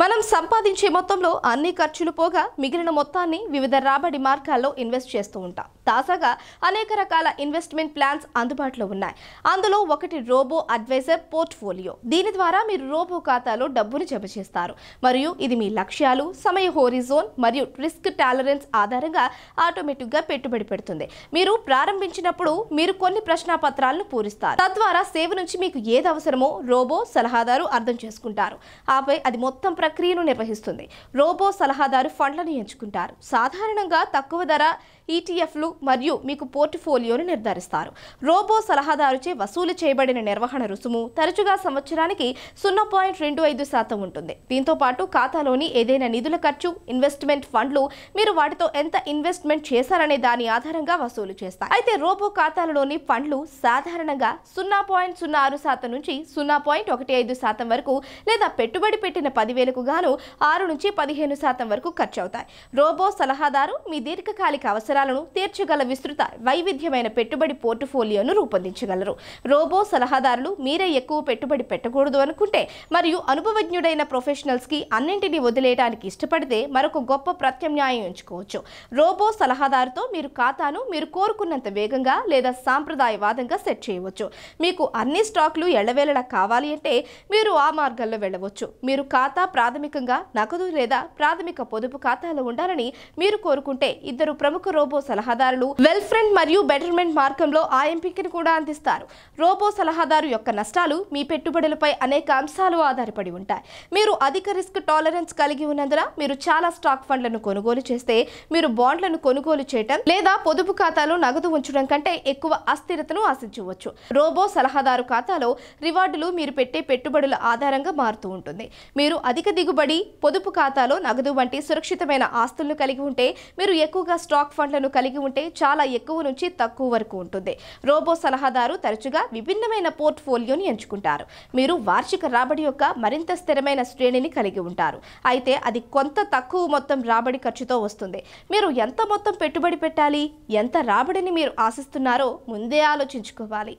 మనం సంపాదించే మొత్తంలో అన్ని ఖర్చులు పోగా మిగిలిన మొత్తాన్ని వివిధ రాబడి మార్గాల్లో ఇన్వెస్ట్ చేస్తూ ఉంటాం. తాజాగా అనేక రకాల ఇన్వెస్ట్మెంట్ ప్లాన్స్ అందుబాటులో ఉన్నాయి. అందులో ఒకటి రోబో అడ్వైజర్ పోర్ట్ఫోలియో. దీని ద్వారా మీరు రోబో ఖాతాలో డబ్బును జమ చేస్తారు మరియు ఇది మీ లక్ష్యాలు, సమయ హోరిజోన్ మరియు రిస్క్ టాలరెన్స్ ఆధారంగా ఆటోమేటిక్గా పెట్టుబడి పెడుతుంది. మీరు ప్రారంభించినప్పుడు మీరు కొన్ని ప్రశ్నాపత్రాలను పూరిస్తారు. తద్వారా సేవ నుంచి మీకు ఏది అవసరమో రోబో సలహాదారు అర్థం చేసుకుంటారు. ఆపై అది మొత్తం ప్రక్రియను నిర్వహిస్తుంది. రోబో సలహాదారు ఫండ్లను ఎంచుకుంటారు. సాధారణంగా తక్కువ ధర ఈటీఎఫ్లు మరియు మీకు పోర్ట్ఫోలియోను నిర్ధారిస్తారు. రోబో సలహాదారుచే వసూలు చేయబడిన నిర్వహణ రుసుము తరచుగా సంవత్సరానికి 0.25% ఉంటుంది. దీంతో పాటు ఖాతాలోని ఏదైనా నిధుల ఖర్చు, ఇన్వెస్ట్మెంట్ ఫండ్లు మీరు వాటితో ఎంత ఇన్వెస్ట్మెంట్ చేశారనే దాని ఆధారంగా వసూలు చేస్తాయి. అయితే రోబో ఖాతాలలోని ఫండ్లు సాధారణంగా 0.06% నుంచి 0.15% వరకు లేదా పెట్టుబడి పెట్టిన 10,000కు గాను 6 నుంచి 15% వరకు ఖర్చు అవుతాయి. రోబో సలహాదారు మీ దీర్ఘకాలిక అవసరాలను తీర్చగల విస్తృత వైవిధ్యమైన పెట్టుబడి పోర్ట్ఫోలియోను రూపొందించగలరు. రోబో సలహాదారులు మీరే ఎక్కువ పెట్టుబడి పెట్టకూడదు అనుకుంటే మరియు అనుభవజ్ఞుడైన ప్రొఫెషనల్స్ కి అన్నింటినీ వదిలేయడానికి ఇష్టపడితే మరొక గొప్ప ప్రత్యామ్నాయం ఎంచుకోవచ్చు. రోబో సలహాదారుతో మీరు ఖాతాను మీరు కోరుకున్నంత వేగంగా లేదా సాంప్రదాయవాదంగా సెట్ చేయవచ్చు. మీకు అన్ని స్టాక్లు ఎళ్లవేళలా కావాలి అంటే మీరు ఆ మార్గంలో వెళ్ళవచ్చు. మీరు ఖాతా ప్రాథమికంగా నగదు లేదా ప్రాథమిక పొదుపు ఖాతాలో ఉండాలని మీరు కోరుకుంటే ఇద్దరు ప్రముఖ రోబో సలహాదారులు వెల్ఫ్రెండ్ మరియు బెటర్మెంట్ మార్గంలో ఆ ఎంపికను కూడా అందిస్తారు. రోబో సలహాదారు యొక్క నష్టాలు మీ పెట్టుబడులపై అనేక అంశాలు ఆధారపడి ఉంటాయి. మీరు అధిక రిస్క్ టాలరెన్స్ కలిగి ఉన్నందున మీరు చాలా స్టాక్ ఫండ్లను కొనుగోలు చేస్తే మీరు బాండ్లను కొనుగోలు చేయడం లేదా పొదుపు ఖాతాలో నగదు ఉంచడం కంటే ఎక్కువ అస్థిరతను ఆశించవచ్చు. రోబో సలహాదారు ఖాతాలో రివార్డులు మీరు పెట్టే పెట్టుబడుల ఆధారంగా మారుతూ ఉంటుంది. మీరు అధిక దిగుబడి, పొదుపు ఖాతాలో నగదు వంటి సురక్షితమైన ఆస్తులను కలిగి ఉంటే మీరు ఎక్కువగా స్టాక్ ఫండ్లను కలిగి ఉంటే చాలా ఎక్కువ నుంచి తక్కువ వరకు ఉంటుంది. రోబో సలహాదారు తరచుగా విభిన్నమైన పోర్ట్ఫోలియోని ఎంచుకుంటారు. మీరు వార్షిక రాబడి యొక్క మరింత స్థిరమైన శ్రేణిని కలిగి ఉంటారు. అయితే అది కొంత తక్కువ మొత్తం రాబడి ఖర్చుతో వస్తుంది. మీరు ఎంత మొత్తం పెట్టుబడి పెట్టాలి, ఎంత రాబడిని మీరు ఆశిస్తున్నారో ముందే ఆలోచించుకోవాలి.